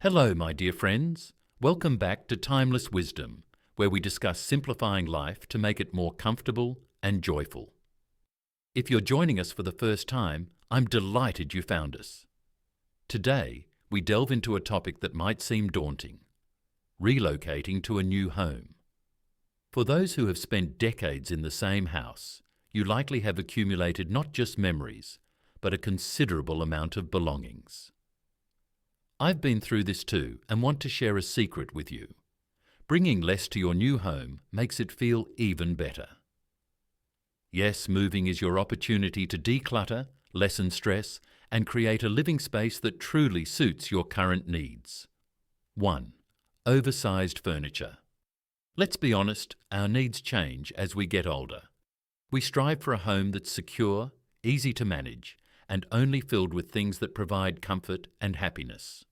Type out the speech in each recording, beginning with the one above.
Hello, my dear friends. Welcome back to Timeless Wisdom, where we discuss simplifying life to make it more comfortable and joyful. If you're joining us for the first time, I'm delighted you found us. Today, we delve into a topic that might seem daunting: relocating to a new home. For those who have spent decades in the same house, you likely have accumulated not just memories, but a considerable amount of belongings. I've been through this too and want to share a secret with you. Bringing less to your new home makes it feel even better. Yes, moving is your opportunity to declutter, lessen stress, and create a living space that truly suits your current needs. 1. Oversized furniture. Let's be honest, our needs change as we get older. We strive for a home that's secure, easy to manage, and only filled with things that provide comfort and happiness.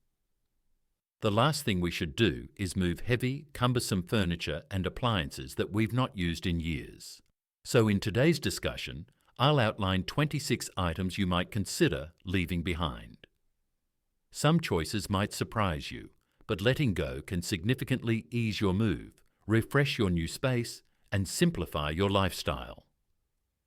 The last thing we should do is move heavy, cumbersome furniture and appliances that we've not used in years. So in today's discussion, I'll outline 26 items you might consider leaving behind. Some choices might surprise you, but letting go can significantly ease your move, refresh your new space, and simplify your lifestyle.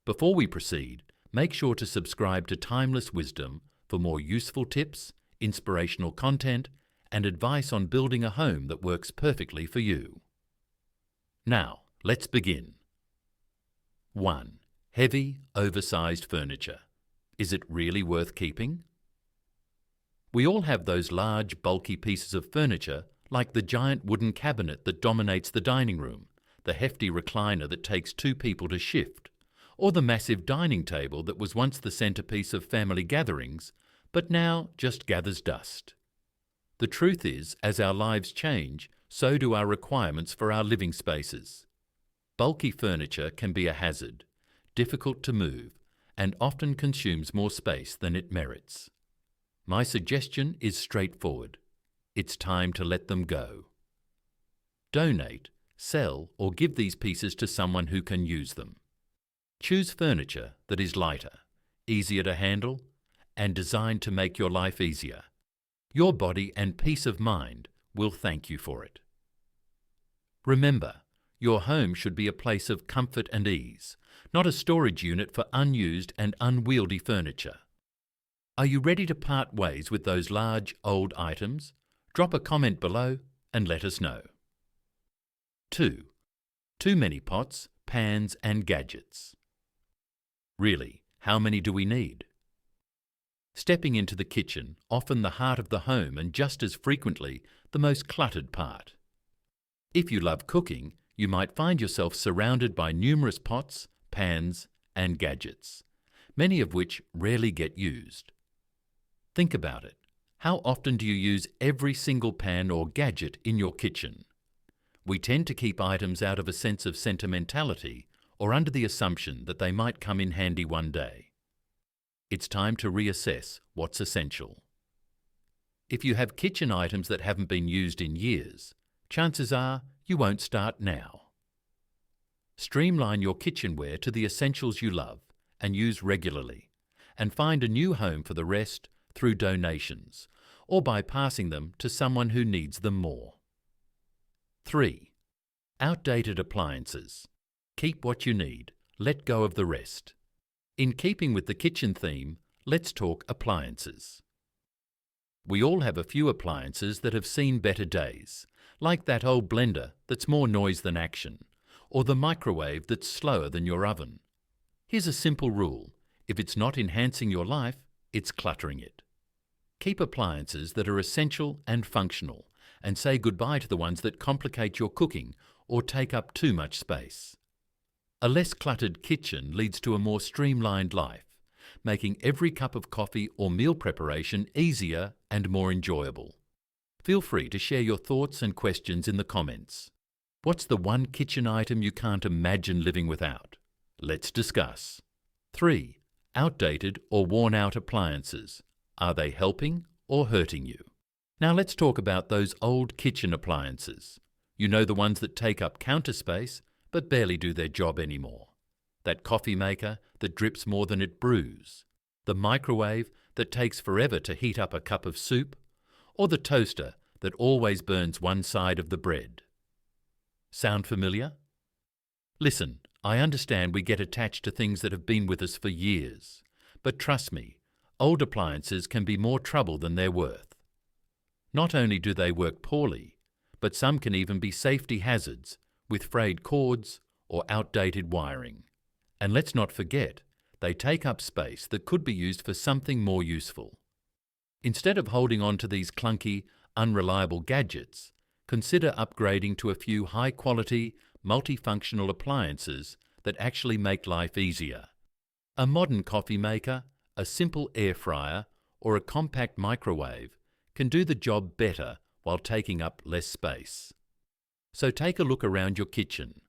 Before we proceed, make sure to subscribe to Timeless Wisdom for more useful tips, inspirational content, and advice on building a home that works perfectly for you. Now, let's begin. 1. Heavy, oversized furniture. Is it really worth keeping? We all have those large, bulky pieces of furniture, like the giant wooden cabinet that dominates the dining room, the hefty recliner that takes 2 people to shift, or the massive dining table that was once the centerpiece of family gatherings, but now just gathers dust. The truth is, as our lives change, so do our requirements for our living spaces. Bulky furniture can be a hazard, difficult to move, and often consumes more space than it merits. My suggestion is straightforward. It's time to let them go. Donate, sell, or give these pieces to someone who can use them. Choose furniture that is lighter, easier to handle, and designed to make your life easier. Your body and peace of mind will thank you for it. Remember, your home should be a place of comfort and ease, not a storage unit for unused and unwieldy furniture. Are you ready to part ways with those large, old items? Drop a comment below and let us know. 2. Too many pots, pans, and gadgets. Really, how many do we need? Stepping into the kitchen, often the heart of the home and just as frequently the most cluttered part. If you love cooking, you might find yourself surrounded by numerous pots, pans, and gadgets, many of which rarely get used. Think about it. How often do you use every single pan or gadget in your kitchen? We tend to keep items out of a sense of sentimentality or under the assumption that they might come in handy one day. It's time to reassess what's essential. If you have kitchen items that haven't been used in years, chances are you won't start now. Streamline your kitchenware to the essentials you love and use regularly, and find a new home for the rest through donations or by passing them to someone who needs them more. 3. Outdated appliances. Keep what you need, let go of the rest. In keeping with the kitchen theme, let's talk appliances. We all have a few appliances that have seen better days, like that old blender that's more noise than action, or the microwave that's slower than your oven. Here's a simple rule: if it's not enhancing your life, it's cluttering it. Keep appliances that are essential and functional, and say goodbye to the ones that complicate your cooking or take up too much space. A less cluttered kitchen leads to a more streamlined life, making every cup of coffee or meal preparation easier and more enjoyable. Feel free to share your thoughts and questions in the comments. What's the one kitchen item you can't imagine living without? Let's discuss. 3. Outdated or worn-out appliances. Are they helping or hurting you? Now let's talk about those old kitchen appliances. You know, the ones that take up counter space but barely do their job anymore. That coffee maker that drips more than it brews. The microwave that takes forever to heat up a cup of soup. Or the toaster that always burns one side of the bread. Sound familiar? Listen, I understand we get attached to things that have been with us for years, but trust me, old appliances can be more trouble than they're worth. Not only do they work poorly, but some can even be safety hazards with frayed cords or outdated wiring. And let's not forget, they take up space that could be used for something more useful. Instead of holding on to these clunky, unreliable gadgets, consider upgrading to a few high-quality, multifunctional appliances that actually make life easier. A modern coffee maker, a simple air fryer, or a compact microwave can do the job better while taking up less space. So take a look around your kitchen.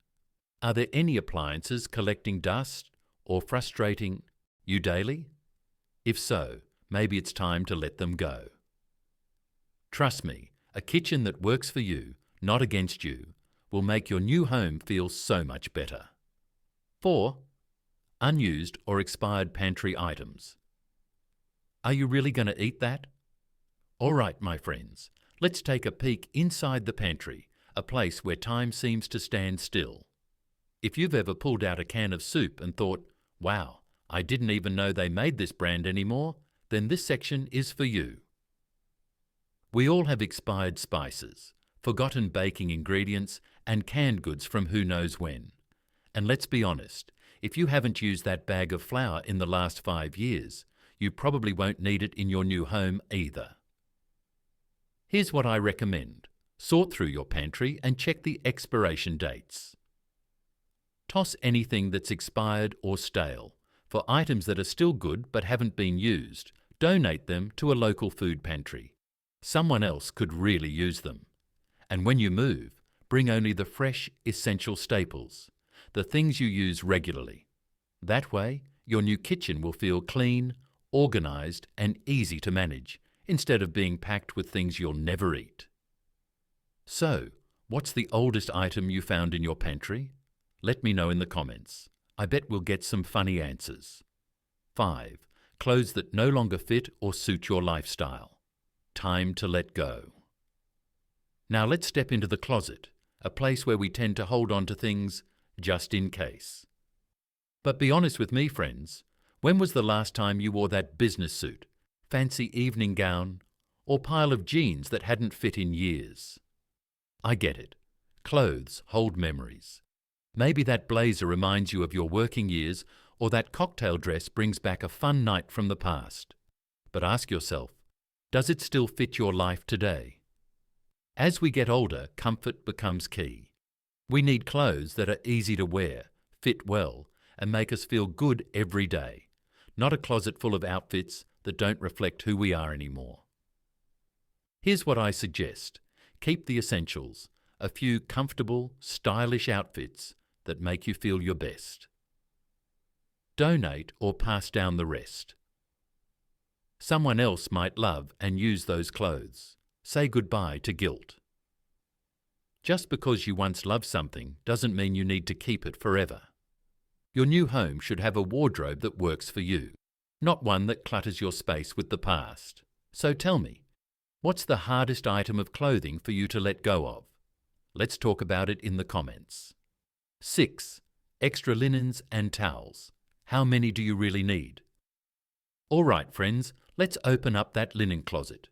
Are there any appliances collecting dust or frustrating you daily? If so, maybe it's time to let them go. Trust me, a kitchen that works for you, not against you, will make your new home feel so much better. 4. Unused or expired pantry items. Are you really going to eat that? All right, my friends, let's take a peek inside the pantry, a place where time seems to stand still. If you've ever pulled out a can of soup and thought, wow, I didn't even know they made this brand anymore, then this section is for you. We all have expired spices, forgotten baking ingredients, and canned goods from who knows when. And let's be honest, if you haven't used that bag of flour in the last 5 years, you probably won't need it in your new home either. Here's what I recommend. Sort through your pantry and check the expiration dates. Toss anything that's expired or stale. For items that are still good but haven't been used, donate them to a local food pantry. Someone else could really use them. And when you move, bring only the fresh, essential staples, the things you use regularly. That way, your new kitchen will feel clean, organized, and easy to manage, instead of being packed with things you'll never eat. So, what's the oldest item you found in your pantry? Let me know in the comments. I bet we'll get some funny answers. 5. Clothes that no longer fit or suit your lifestyle. Time to let go. Now let's step into the closet, a place where we tend to hold on to things just in case. But be honest with me, friends. When was the last time you wore that business suit, fancy evening gown, or pile of jeans that hadn't fit in years? I get it. Clothes hold memories. Maybe that blazer reminds you of your working years, or that cocktail dress brings back a fun night from the past. But ask yourself, does it still fit your life today? As we get older, comfort becomes key. We need clothes that are easy to wear, fit well, and make us feel good every day, not a closet full of outfits that don't reflect who we are anymore. Here's what I suggest. Keep the essentials, a few comfortable, stylish outfits that make you feel your best. Donate or pass down the rest. Someone else might love and use those clothes. Say goodbye to guilt. Just because you once loved something doesn't mean you need to keep it forever. Your new home should have a wardrobe that works for you, not one that clutters your space with the past. So tell me, what's the hardest item of clothing for you to let go of? Let's talk about it in the comments. 6. Extra linens and towels. How many do you really need? All right, friends, let's open up that linen closet.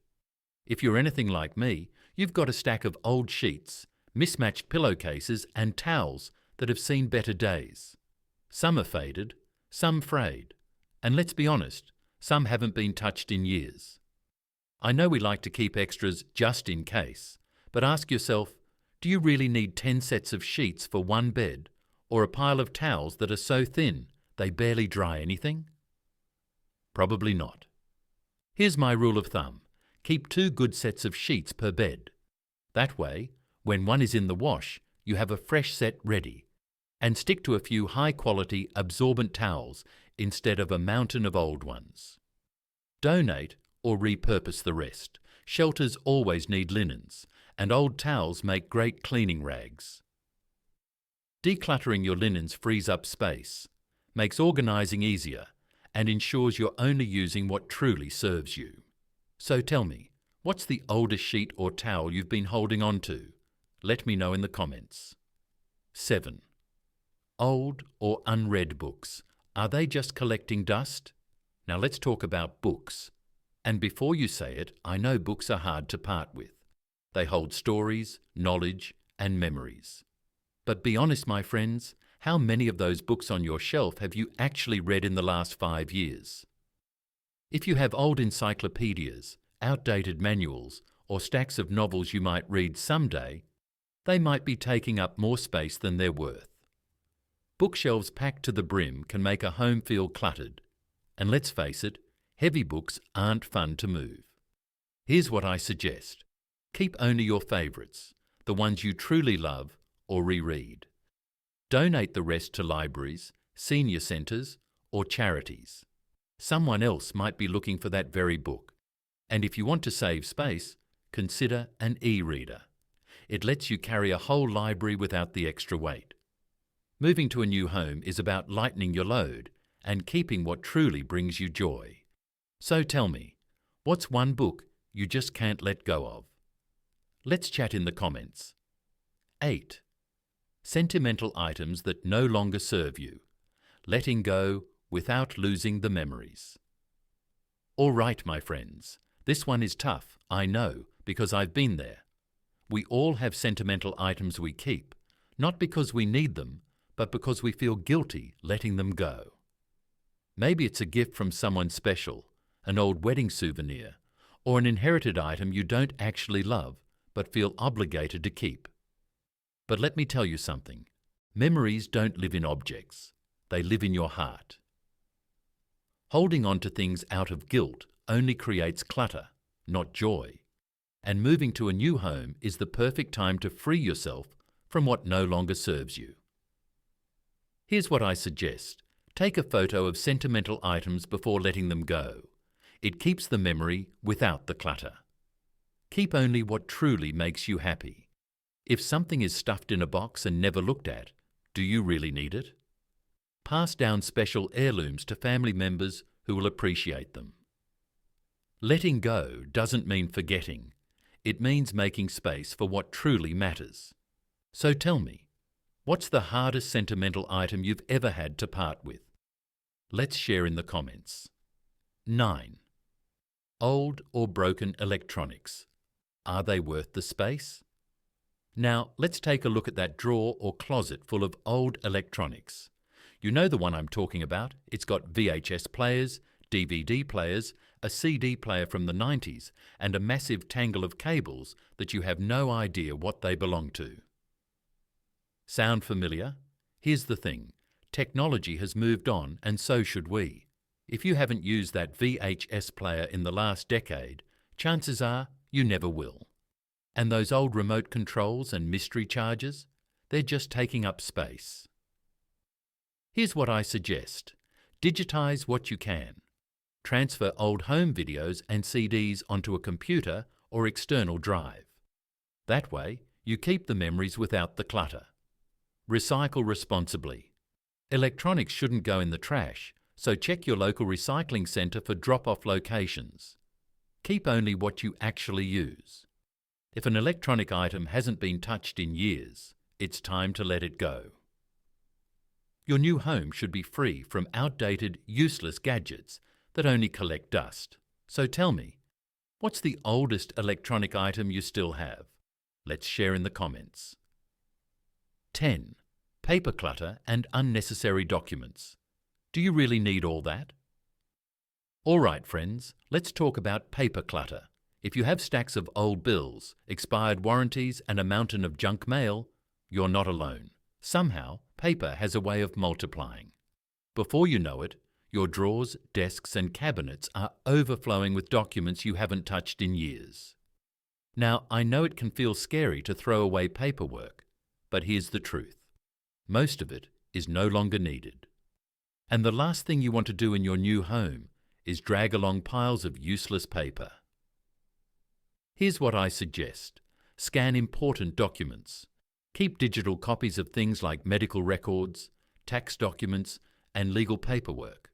If you're anything like me, you've got a stack of old sheets, mismatched pillowcases, and towels that have seen better days. Some are faded, some frayed, and let's be honest, some haven't been touched in years. I know we like to keep extras just in case, but ask yourself, do you really need 10 sets of sheets for one bed, or a pile of towels that are so thin they barely dry anything? Probably not. Here's my rule of thumb. Keep 2 good sets of sheets per bed. That way, when one is in the wash, you have a fresh set ready. And stick to a few high-quality, absorbent towels instead of a mountain of old ones. Donate or repurpose the rest. Shelters always need linens, and old towels make great cleaning rags. Decluttering your linens frees up space, makes organizing easier, and ensures you're only using what truly serves you. So tell me, What's the oldest sheet or towel you've been holding on to? Let me know in the comments. 7. Old or unread books. Are they just collecting dust? Now let's talk about books. And before you say it, I know books are hard to part with. They hold stories, knowledge, and memories. But be honest, my friends, how many of those books on your shelf have you actually read in the last 5 years? If you have old encyclopedias, outdated manuals, or stacks of novels you might read someday, they might be taking up more space than they're worth. Bookshelves packed to the brim can make a home feel cluttered. And let's face it, heavy books aren't fun to move. Here's what I suggest. Keep only your favourites, the ones you truly love or reread. Donate the rest to libraries, senior centres, or charities. Someone else might be looking for that very book. And if you want to save space, consider an e-reader. It lets you carry a whole library without the extra weight. Moving to a new home is about lightening your load and keeping what truly brings you joy. So tell me, what's one book you just can't let go of? Let's chat in the comments. 8. Sentimental items that no longer serve you. Letting go without losing the memories. All right, my friends, this one is tough, I know, because I've been there. We all have sentimental items we keep, not because we need them, but because we feel guilty letting them go. Maybe it's a gift from someone special, an old wedding souvenir, or an inherited item you don't actually love, but feel obligated to keep. But let me tell you something. Memories don't live in objects. They live in your heart. Holding on to things out of guilt only creates clutter, not joy. And moving to a new home is the perfect time to free yourself from what no longer serves you. Here's what I suggest. Take a photo of sentimental items before letting them go. It keeps the memory without the clutter. Keep only what truly makes you happy. If something is stuffed in a box and never looked at, do you really need it? Pass down special heirlooms to family members who will appreciate them. Letting go doesn't mean forgetting. It means making space for what truly matters. So tell me, what's the hardest sentimental item you've ever had to part with? Let's share in the comments. 9. Old or broken electronics. Are they worth the space? Now, let's take a look at that drawer or closet full of old electronics. You know the one I'm talking about. It's got VHS players, DVD players, a CD player from the 90s, and a massive tangle of cables that you have no idea what they belong to. Sound familiar? Here's the thing. Technology has moved on, and so should we. If you haven't used that VHS player in the last decade, chances are you never will. And those old remote controls and mystery chargers, they're just taking up space. Here's what I suggest. Digitize what you can. Transfer old home videos and CDs onto a computer or external drive. That way, you keep the memories without the clutter. Recycle responsibly. Electronics shouldn't go in the trash, so check your local recycling centre for drop-off locations. Keep only what you actually use. If an electronic item hasn't been touched in years, it's time to let it go. Your new home should be free from outdated, useless gadgets that only collect dust. So tell me, what's the oldest electronic item you still have? Let's share in the comments. 10. Paper clutter and unnecessary documents. Do you really need all that? All right, friends, let's talk about paper clutter. If you have stacks of old bills, expired warranties, and a mountain of junk mail, you're not alone. Somehow, paper has a way of multiplying. Before you know it, your drawers, desks, and cabinets are overflowing with documents you haven't touched in years. Now, I know it can feel scary to throw away paperwork, but here's the truth. Most of it is no longer needed. And the last thing you want to do in your new home is drag along piles of useless paper. Here's what I suggest. Scan important documents. Keep digital copies of things like medical records, tax documents, and legal paperwork.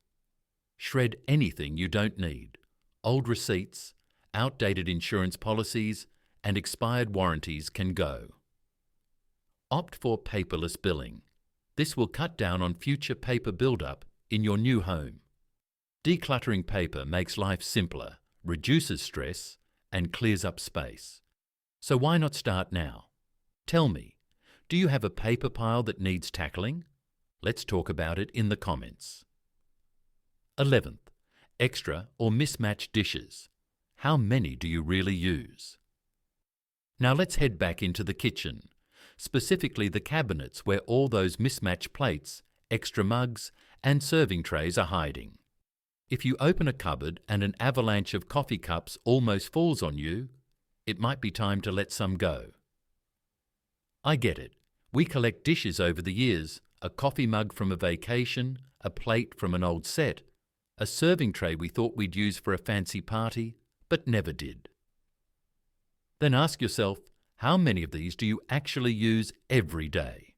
Shred anything you don't need. Old receipts, outdated insurance policies, and expired warranties can go. Opt for paperless billing. This will cut down on future paper build-up in your new home. Decluttering paper makes life simpler, reduces stress, and clears up space. So why not start now? Tell me, do you have a paper pile that needs tackling? Let's talk about it in the comments. 11th, extra or mismatched dishes. How many do you really use? Now let's head back into the kitchen, specifically the cabinets where all those mismatched plates, extra mugs, and serving trays are hiding. If you open a cupboard and an avalanche of coffee cups almost falls on you, it might be time to let some go. I get it. We collect dishes over the years, a coffee mug from a vacation, a plate from an old set, a serving tray we thought we'd use for a fancy party, but never did. Then ask yourself, how many of these do you actually use every day?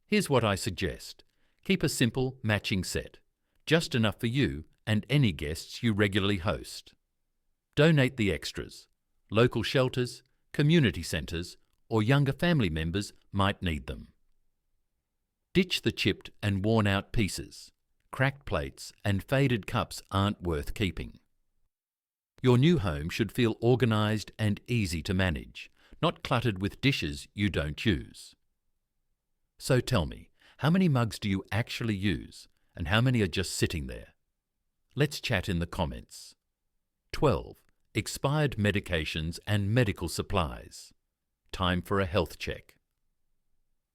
Here's what I suggest. Keep a simple matching set, just enough for you and any guests you regularly host. Donate the extras. Local shelters, community centres, or younger family members might need them. Ditch the chipped and worn-out pieces. Cracked plates and faded cups aren't worth keeping. Your new home should feel organised and easy to manage, not cluttered with dishes you don't use. So tell me, how many mugs do you actually use, and how many are just sitting there? Let's chat in the comments. 12. Expired medications and medical supplies. Time for a health check.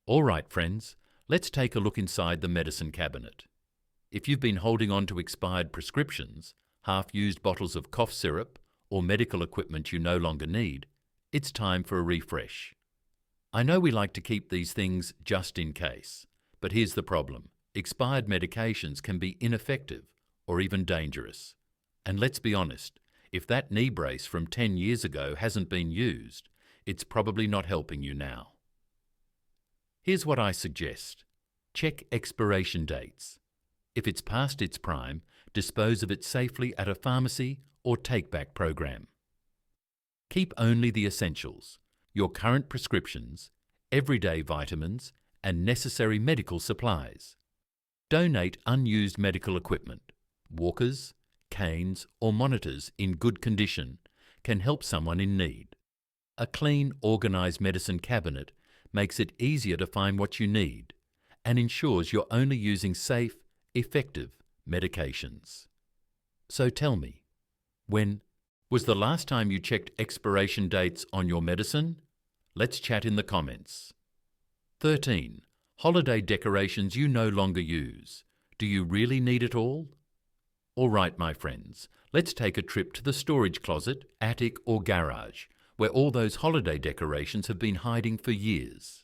All right, friends, let's take a look inside the medicine cabinet. If you've been holding on to expired prescriptions, half-used bottles of cough syrup, or medical equipment you no longer need, it's time for a refresh. I know we like to keep these things just in case, but here's the problem. Expired medications can be ineffective or even dangerous. And let's be honest, if that knee brace from 10 years ago hasn't been used, it's probably not helping you now. Here's what I suggest. Check expiration dates. If it's past its prime, dispose of it safely at a pharmacy or take-back program. Keep only the essentials, your current prescriptions, everyday vitamins, and necessary medical supplies. Donate unused medical equipment. Walkers, canes, or monitors in good condition can help someone in need. A clean, organised medicine cabinet makes it easier to find what you need and ensures you're only using safe, effective medications. So tell me, when was the last time you checked expiration dates on your medicine? Let's chat in the comments. 13. Holiday decorations you no longer use. Do you really need it all? All right, my friends, let's take a trip to the storage closet, attic or garage, where all those holiday decorations have been hiding for years.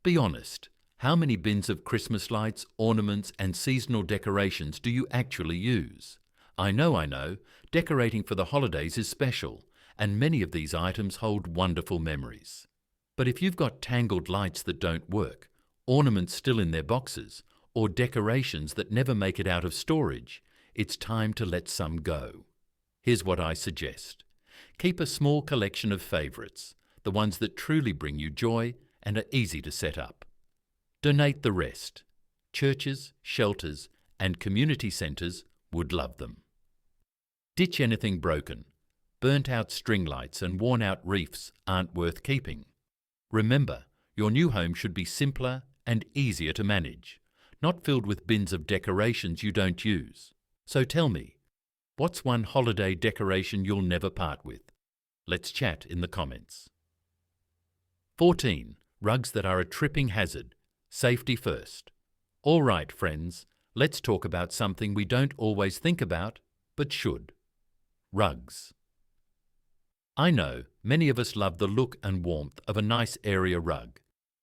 Be honest, how many bins of Christmas lights, ornaments and seasonal decorations do you actually use? I know, decorating for the holidays is special, and many of these items hold wonderful memories. But if you've got tangled lights that don't work, ornaments still in their boxes, or decorations that never make it out of storage, it's time to let some go. Here's what I suggest. Keep a small collection of favourites, the ones that truly bring you joy and are easy to set up. Donate the rest. Churches, shelters, and community centres would love them. Ditch anything broken. Burnt-out string lights and worn-out reefs aren't worth keeping. Remember, your new home should be simpler and easier to manage, not filled with bins of decorations you don't use. So tell me, what's one holiday decoration you'll never part with? Let's chat in the comments. 14. Rugs that are a tripping hazard. Safety first. All right, friends, let's talk about something we don't always think about, but should. Rugs. I know many of us love the look and warmth of a nice area rug,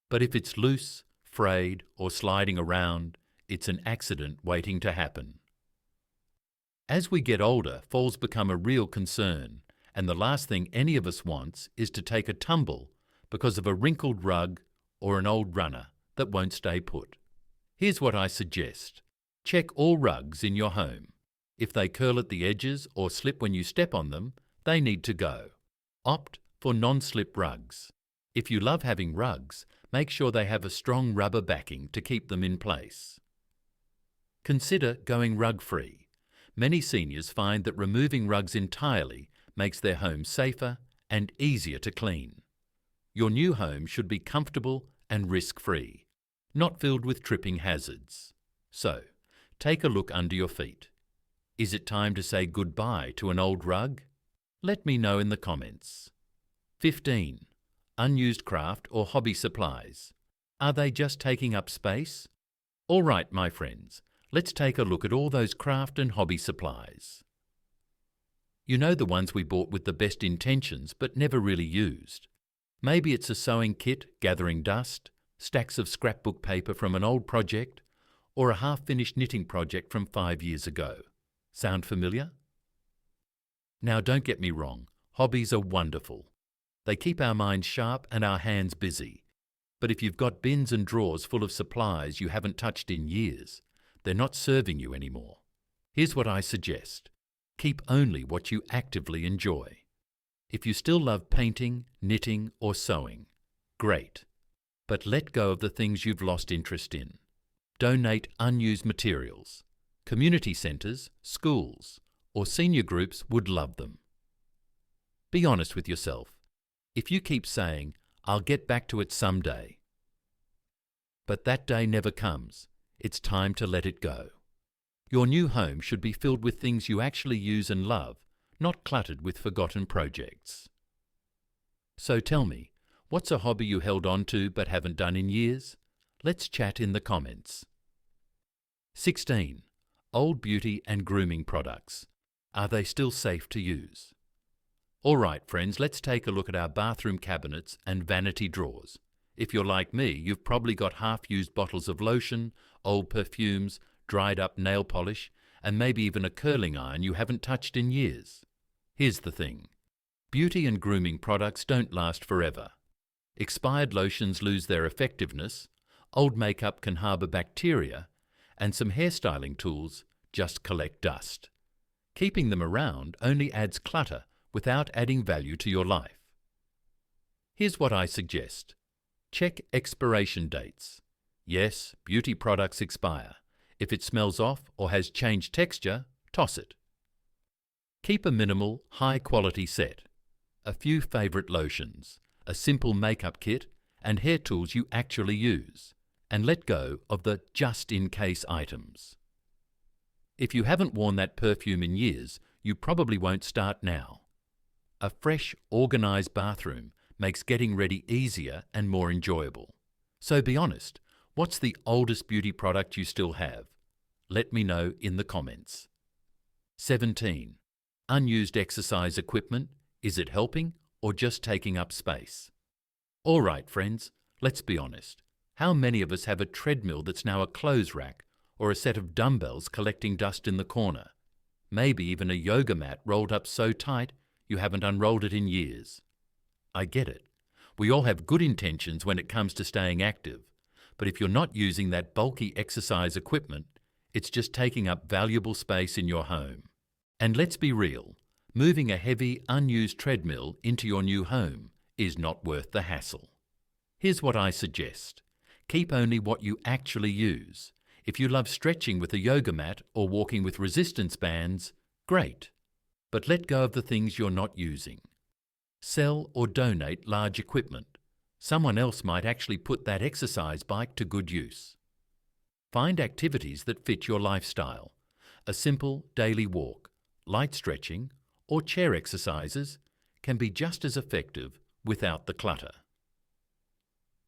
but if it's loose, frayed, or sliding around, it's an accident waiting to happen. As we get older, falls become a real concern, and the last thing any of us wants is to take a tumble because of a wrinkled rug or an old runner that won't stay put. Here's what I suggest. Check all rugs in your home. If they curl at the edges or slip when you step on them, they need to go. Opt for non-slip rugs. If you love having rugs, make sure they have a strong rubber backing to keep them in place. Consider going rug-free. Many seniors find that removing rugs entirely makes their home safer and easier to clean. Your new home should be comfortable and risk-free, not filled with tripping hazards. So, take a look under your feet. Is it time to say goodbye to an old rug? Let me know in the comments. 15. Unused craft or hobby supplies. Are they just taking up space? All right, my friends, let's take a look at all those craft and hobby supplies. You know, the ones we bought with the best intentions but never really used. Maybe it's a sewing kit gathering dust, stacks of scrapbook paper from an old project, or a half-finished knitting project from 5 years ago. Sound familiar? Now, don't get me wrong, hobbies are wonderful. They keep our minds sharp and our hands busy. But if you've got bins and drawers full of supplies you haven't touched in years, they're not serving you anymore. Here's what I suggest. Keep only what you actively enjoy. If you still love painting, knitting, or sewing, great. But let go of the things you've lost interest in. Donate unused materials. Community centres, schools, or senior groups would love them. Be honest with yourself. If you keep saying, "I'll get back to it someday," but that day never comes, it's time to let it go. Your new home should be filled with things you actually use and love, not cluttered with forgotten projects. So tell me, what's a hobby you held on to but haven't done in years? Let's chat in the comments. 16. Old beauty and grooming products. Are they still safe to use? All right, friends, let's take a look at our bathroom cabinets and vanity drawers. If you're like me, you've probably got half-used bottles of lotion, old perfumes, dried-up nail polish, and maybe even a curling iron you haven't touched in years. Here's the thing. Beauty and grooming products don't last forever. Expired lotions lose their effectiveness, old makeup can harbour bacteria, and some hairstyling tools just collect dust. Keeping them around only adds clutter without adding value to your life. Here's what I suggest. Check expiration dates. Yes, beauty products expire. If it smells off or has changed texture, toss it. Keep a minimal, high-quality set. A few favourite lotions, a simple makeup kit, and hair tools you actually use, and let go of the just-in-case items. If you haven't worn that perfume in years, you probably won't start now. A fresh, organised bathroom makes getting ready easier and more enjoyable. So be honest, what's the oldest beauty product you still have? Let me know in the comments. 17. Unused exercise equipment. Is it helping or just taking up space? All right, friends, let's be honest. How many of us have a treadmill that's now a clothes rack or a set of dumbbells collecting dust in the corner? Maybe even a yoga mat rolled up so tight you haven't unrolled it in years. I get it. We all have good intentions when it comes to staying active, but if you're not using that bulky exercise equipment, it's just taking up valuable space in your home. And let's be real, moving a heavy, unused treadmill into your new home is not worth the hassle. Here's what I suggest. Keep only what you actually use. If you love stretching with a yoga mat or walking with resistance bands, great. But let go of the things you're not using. Sell or donate large equipment. Someone else might actually put that exercise bike to good use. Find activities that fit your lifestyle. A simple daily walk, light stretching, or chair exercises can be just as effective without the clutter.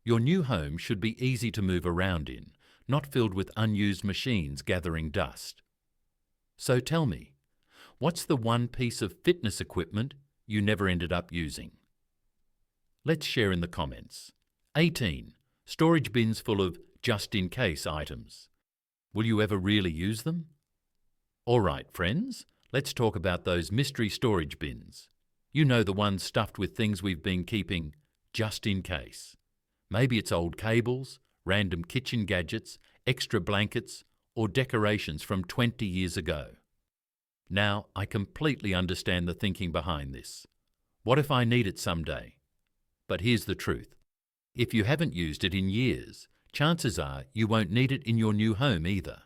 Your new home should be easy to move around in, not filled with unused machines gathering dust. So tell me, what's the one piece of fitness equipment you never ended up using? Let's share in the comments. 18. Storage bins full of just-in-case items. Will you ever really use them? All right, friends, let's talk about those mystery storage bins. You know, the ones stuffed with things we've been keeping just in case. Maybe it's old cables, random kitchen gadgets, extra blankets, or decorations from 20 years ago. Now, I completely understand the thinking behind this. What if I need it someday? But here's the truth. If you haven't used it in years, chances are you won't need it in your new home either.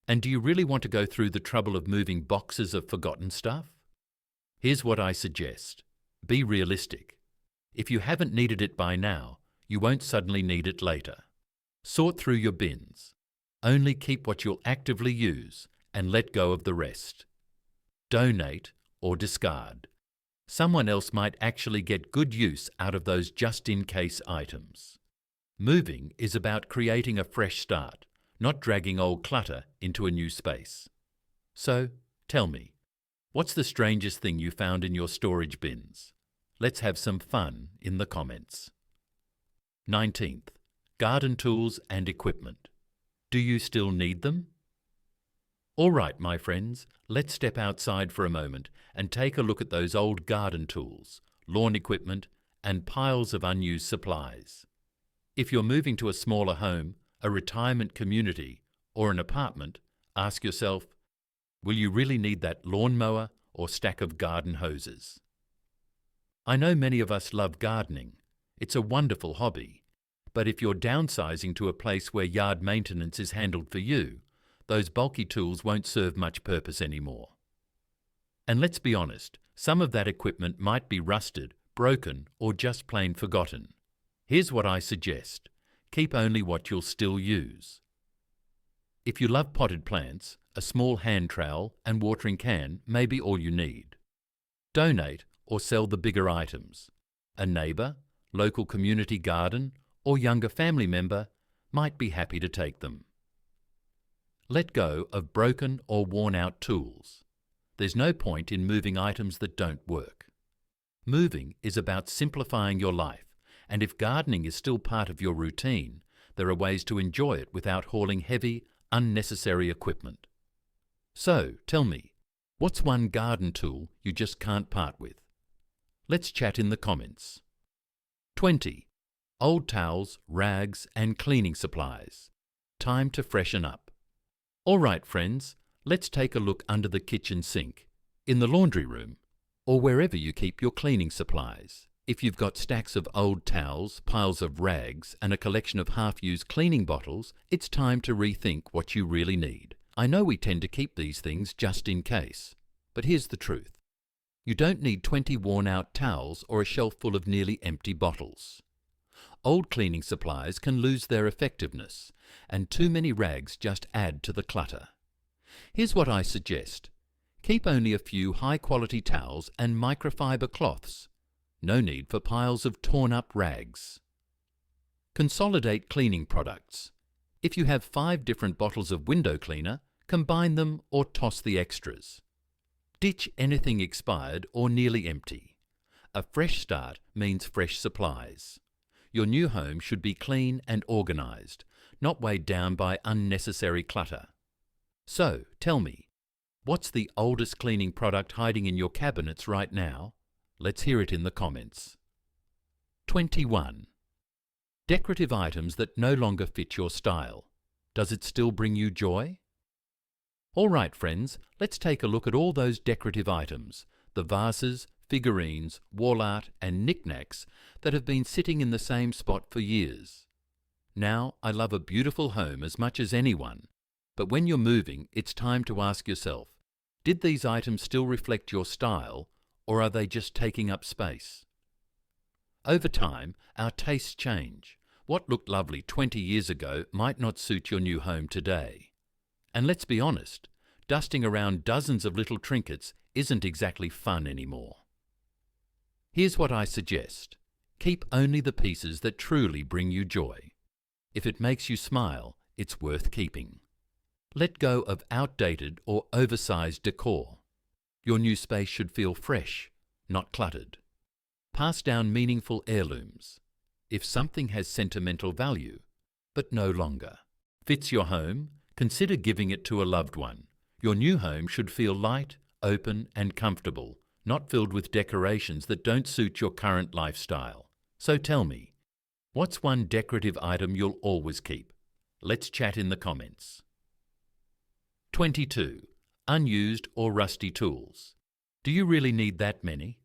And do you really want to go through the trouble of moving boxes of forgotten stuff? Here's what I suggest. Be realistic. If you haven't needed it by now, you won't suddenly need it later. Sort through your bins. Only keep what you'll actively use and let go of the rest. Donate or discard. Someone else might actually get good use out of those just-in-case items. Moving is about creating a fresh start, not dragging old clutter into a new space. So, tell me, what's the strangest thing you found in your storage bins? Let's have some fun in the comments. 19th. Garden tools and equipment. Do you still need them? All right, my friends, let's step outside for a moment and take a look at those old garden tools, lawn equipment, and piles of unused supplies. If you're moving to a smaller home, a retirement community, or an apartment, ask yourself, will you really need that lawnmower or stack of garden hoses? I know many of us love gardening. It's a wonderful hobby. But if you're downsizing to a place where yard maintenance is handled for you, those bulky tools won't serve much purpose anymore. And let's be honest, some of that equipment might be rusted, broken, or just plain forgotten. Here's what I suggest. Keep only what you'll still use. If you love potted plants, a small hand trowel and watering can may be all you need. Donate or sell the bigger items. A neighbour, local community garden, or younger family member might be happy to take them. Let go of broken or worn-out tools. There's no point in moving items that don't work. Moving is about simplifying your life, and if gardening is still part of your routine, there are ways to enjoy it without hauling heavy, unnecessary equipment. So, tell me, what's one garden tool you just can't part with? Let's chat in the comments. 20. Old towels, rags, and cleaning supplies. Time to freshen up. All right, friends, let's take a look under the kitchen sink, in the laundry room, or wherever you keep your cleaning supplies. If you've got stacks of old towels, piles of rags, and a collection of half-used cleaning bottles, it's time to rethink what you really need. I know we tend to keep these things just in case, but here's the truth. You don't need 20 worn-out towels or a shelf full of nearly empty bottles. Old cleaning supplies can lose their effectiveness, and too many rags just add to the clutter. Here's what I suggest. Keep only a few high-quality towels and microfiber cloths. No need for piles of torn-up rags. Consolidate cleaning products. If you have 5 different bottles of window cleaner, combine them or toss the extras. Ditch anything expired or nearly empty. A fresh start means fresh supplies. Your new home should be clean and organised, not weighed down by unnecessary clutter. So, tell me, what's the oldest cleaning product hiding in your cabinets right now? Let's hear it in the comments. 21. Decorative items that no longer fit your style. Does it still bring you joy? All right, friends, let's take a look at all those decorative items, the vases, figurines, wall art, and knickknacks that have been sitting in the same spot for years. Now, I love a beautiful home as much as anyone, but when you're moving, it's time to ask yourself, did these items still reflect your style, or are they just taking up space? Over time, our tastes change. What looked lovely 20 years ago might not suit your new home today. And let's be honest, dusting around dozens of little trinkets isn't exactly fun anymore. Here's what I suggest. Keep only the pieces that truly bring you joy. If it makes you smile, it's worth keeping. Let go of outdated or oversized decor. Your new space should feel fresh, not cluttered. Pass down meaningful heirlooms. If something has sentimental value, but no longer fits your home, consider giving it to a loved one. Your new home should feel light, open, and comfortable, not filled with decorations that don't suit your current lifestyle. So tell me, what's one decorative item you'll always keep? Let's chat in the comments. 22. unused or rusty tools. Do you really need that many?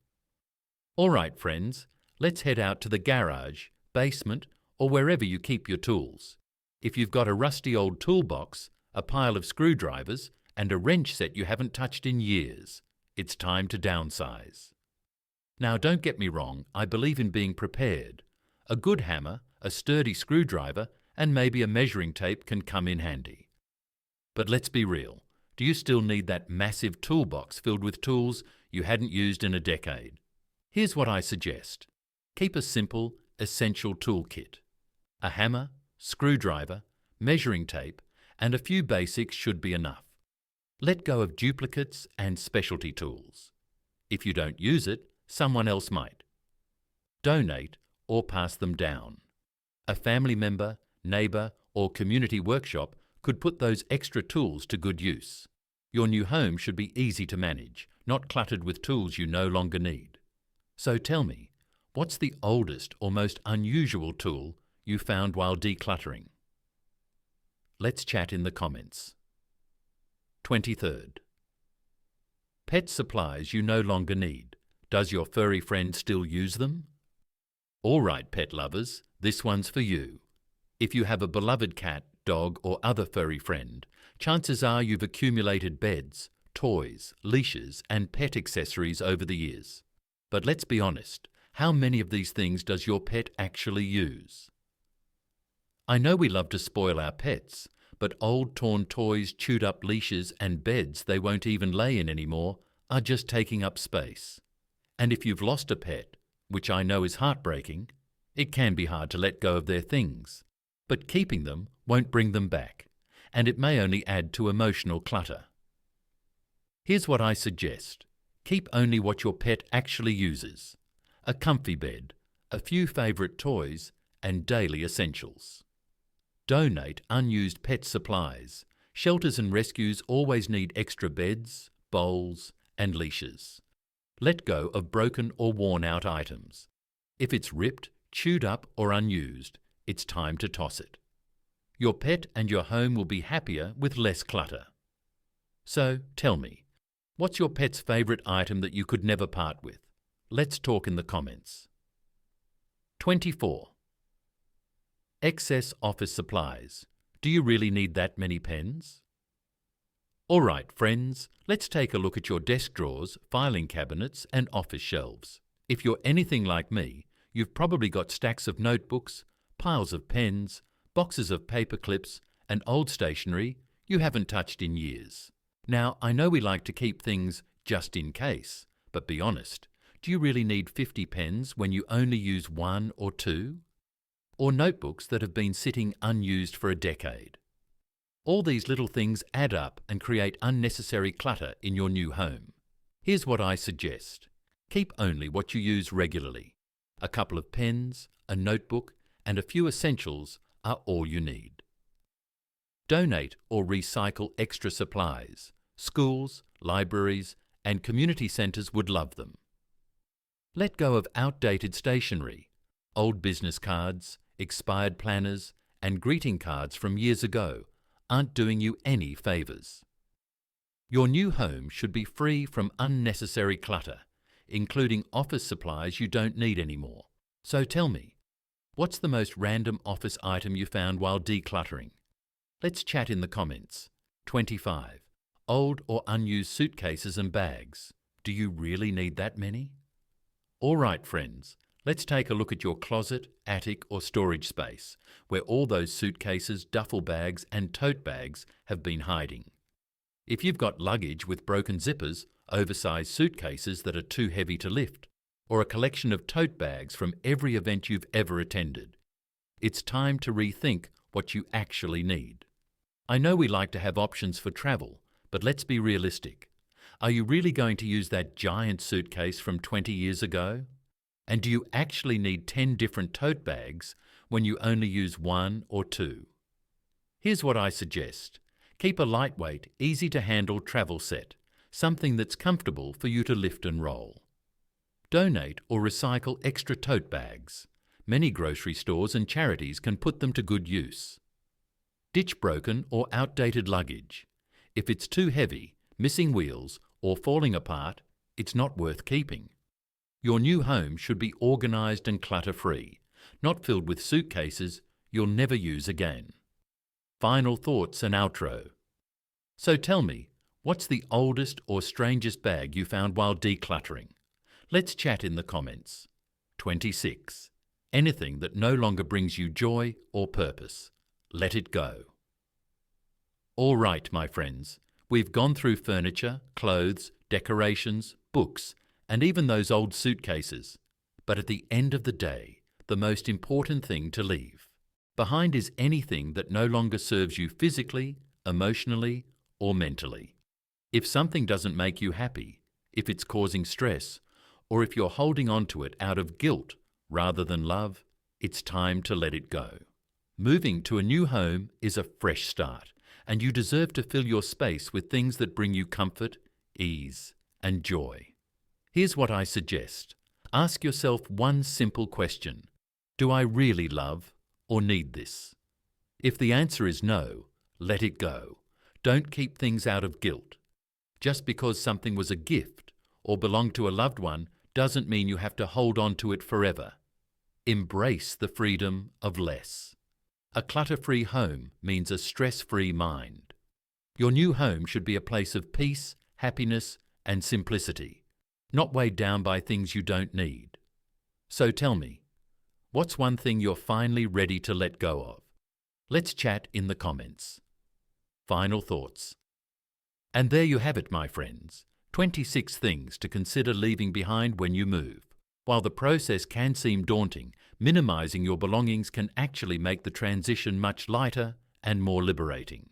All right, friends, let's head out to the garage, basement, or wherever you keep your tools. If you've got a rusty old toolbox, a pile of screwdrivers, and a wrench set you haven't touched in years, it's time to downsize. Now, don't get me wrong, I believe in being prepared. A good hammer, a sturdy screwdriver, and maybe a measuring tape can come in handy. But let's be real. Do you still need that massive toolbox filled with tools you hadn't used in a decade? Here's what I suggest. Keep a simple, essential toolkit. A hammer, screwdriver, measuring tape, and a few basics should be enough. Let go of duplicates and specialty tools. If you don't use it, someone else might. Donate or pass them down. A family member, neighbour, or community workshop could put those extra tools to good use. Your new home should be easy to manage, not cluttered with tools you no longer need. So tell me, what's the oldest or most unusual tool you found while decluttering? Let's chat in the comments. 23rd. Pet supplies you no longer need. Does your furry friend still use them? All right, pet lovers, this one's for you. If you have a beloved cat, dog, or other furry friend, chances are you've accumulated beds, toys, leashes, and pet accessories over the years. But let's be honest, how many of these things does your pet actually use? I know we love to spoil our pets, but old torn toys, chewed up leashes, and beds they won't even lay in anymore are just taking up space. And if you've lost a pet, which I know is heartbreaking, it can be hard to let go of their things. But keeping them won't bring them back, and it may only add to emotional clutter. Here's what I suggest. Keep only what your pet actually uses. A comfy bed, a few favourite toys, and daily essentials. Donate unused pet supplies. Shelters and rescues always need extra beds, bowls, and leashes. Let go of broken or worn-out items. If it's ripped, chewed up, or unused, it's time to toss it. Your pet and your home will be happier with less clutter. So, tell me, what's your pet's favourite item that you could never part with? Let's talk in the comments. 24. Excess office supplies. Do you really need that many pens? All right, friends, let's take a look at your desk drawers, filing cabinets, and office shelves. If you're anything like me, you've probably got stacks of notebooks, piles of pens, boxes of paper clips, and old stationery you haven't touched in years. Now, I know we like to keep things just in case, but be honest, do you really need 50 pens when you only use 1 or 2? Or notebooks that have been sitting unused for a decade? All these little things add up and create unnecessary clutter in your new home. Here's what I suggest. Keep only what you use regularly. A couple of pens, a notebook, and a few essentials are all you need. Donate or recycle extra supplies. Schools, libraries, and community centres would love them. Let go of outdated stationery, old business cards, expired planners, and greeting cards from years ago aren't doing you any favours. Your new home should be free from unnecessary clutter, including office supplies you don't need anymore. So tell me, what's the most random office item you found while decluttering? Let's chat in the comments. 25. Old or unused suitcases and bags. Do you really need that many? All right, friends, let's take a look at your closet, attic, or storage space, where all those suitcases, duffel bags, and tote bags have been hiding. If you've got luggage with broken zippers, oversized suitcases that are too heavy to lift, or a collection of tote bags from every event you've ever attended, it's time to rethink what you actually need. I know we like to have options for travel, but let's be realistic. Are you really going to use that giant suitcase from 20 years ago? And do you actually need 10 different tote bags when you only use 1 or 2? Here's what I suggest. Keep a lightweight, easy-to-handle travel set, something that's comfortable for you to lift and roll. Donate or recycle extra tote bags. Many grocery stores and charities can put them to good use. Ditch broken or outdated luggage. If it's too heavy, missing wheels, or falling apart, it's not worth keeping. Your new home should be organised and clutter-free, not filled with suitcases you'll never use again. Final thoughts and outro. So tell me, what's the oldest or strangest bag you found while decluttering? Let's chat in the comments. 26. Anything that no longer brings you joy or purpose. Let it go. All right, my friends, we've gone through furniture, clothes, decorations, books, and even those old suitcases. But at the end of the day, the most important thing to leave behind is anything that no longer serves you physically, emotionally, or mentally. If something doesn't make you happy, if it's causing stress, or if you're holding on to it out of guilt rather than love, it's time to let it go. Moving to a new home is a fresh start, and you deserve to fill your space with things that bring you comfort, ease, and joy. Here's what I suggest. Ask yourself one simple question. Do I really love or need this? If the answer is no, let it go. Don't keep things out of guilt. Just because something was a gift or belonged to a loved one doesn't mean you have to hold on to it forever. Embrace the freedom of less. A clutter-free home means a stress-free mind. Your new home should be a place of peace, happiness, and simplicity, not weighed down by things you don't need. So tell me, what's one thing you're finally ready to let go of? Let's chat in the comments. Final thoughts. And there you have it, my friends. 26 things to consider leaving behind when you move. While the process can seem daunting, minimizing your belongings can actually make the transition much lighter and more liberating.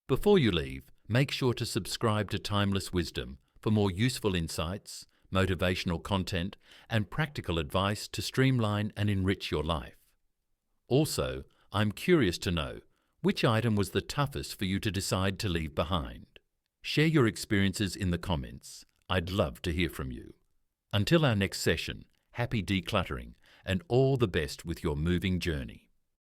Before you leave, make sure to subscribe to Timeless Wisdom for more useful insights, motivational content, and practical advice to streamline and enrich your life. Also, I'm curious to know, which item was the toughest for you to decide to leave behind? Share your experiences in the comments. I'd love to hear from you. Until our next session, happy decluttering and all the best with your moving journey.